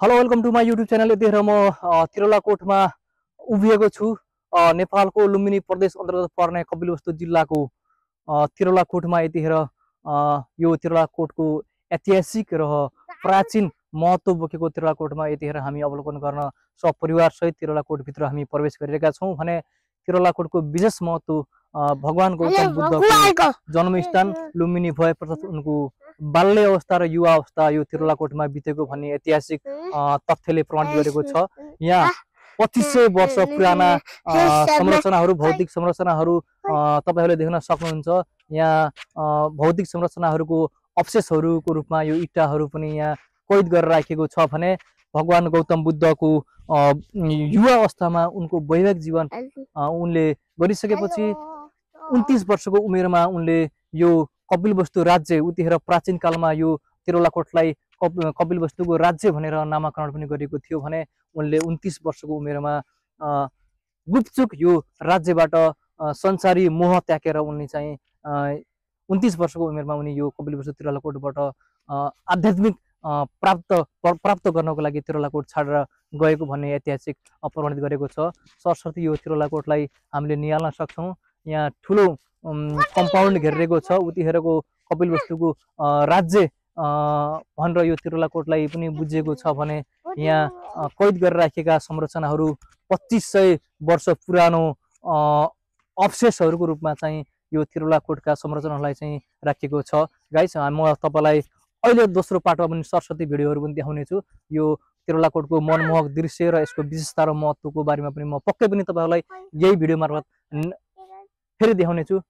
Hello welcome to my YouTube channel. यतिखेर म तिरलाकोटमा उभिएको छु। नेपालको लुम्बिनी प्रदेश अन्तर्गत पर्ने कपिलवस्तु जिल्लाको तिरलाकोटमा यतिखेर यो तिरलाकोटको ऐतिहासिक र प्राचीन महत्त्व बोकेको तिरलाकोटमा यतिखेर हामी अवलोकन गर्न सपरिवार सहित तिरलाकोटभित्र हामी प्रवेश गरिरहेका छौँ भने तिरलाकोटको विशेष महत्त्व भगवान गौतम बुद्धको जन्मस्थान लुम्बिनी भए पश्चात उनको बाल्य अवस्था र युवा अवस्था यो तिरलाकोटमा बितेको भन्ने ऐतिहासिक तथ्यले प्रमाणित गरेको छ। यहाँ 2500 वर्ष पुराना संरचनाहरू भौतिक संरचनाहरू तपाईहरुले देख्न सक्नुहुन्छ। यहाँ भौतिक संरचनाहरूको अवशेषहरूको रूपमा यो इँटाहरू पनि यहाँ कैद गरेर राखेको छ भने भगवान गौतम बुद्धको युवा अवस्थामा उनको वैवाहिक जीवन उनले गरिसकेपछि 29 वर्षको उमेरमा उनले यो कपिलवस्तु राज्य उतिखेर प्राचीन कालमा यो तिरलाकोटलाई कपिलवस्तुको राज्य भनेर नामाकरण पनि गरिएको थियो भने उनले 29 वर्षको उमेरमा गुप्तचुक यो राज्यबाट संसारी मोह त्यागेर उनले चाहिँ 29 वर्षको उमेरमा उनी यो कपिलवस्तु तिरलाकोटबाट आध्यात्मिक प्राप्त गर्नको लागि तिरलाकोट छाडेर गएको भन्ने ऐतिहासिक प्रमाणित गरेको छ। सरस्वती यो तिरलाकोटलाई हामीले निहाल्न सक्छौँ। यहाँ ठुलो कम्पाउन्ड घेरिएको छ। उतिखेरको कपिलवस्तुको राज्य भनेर यो तिरलाकोटलाई पनि बुझिएको छ भने यहाँ कैद गरेर राखेका संरचनाहरू 2500 वर्ष पुरानो अवशेषहरूको रूपमा चाहिँ यो तिरलाकोटका संरचनाहरूलाई चाहिँ राखिएको छ। गाइस म तपाईलाई अहिले दोस्रो पार्टमा पनि सरस्वती भिडियोहरू पनि देखाउने छु। यो तिरलाकोटको मनमोहक दृश्य र यसको विशेषता र महत्त्वको बारेमा पनि म पक्कै पनि तपाईहरुलाई यही भिडियो मार्फत फेरि देखाउने छु।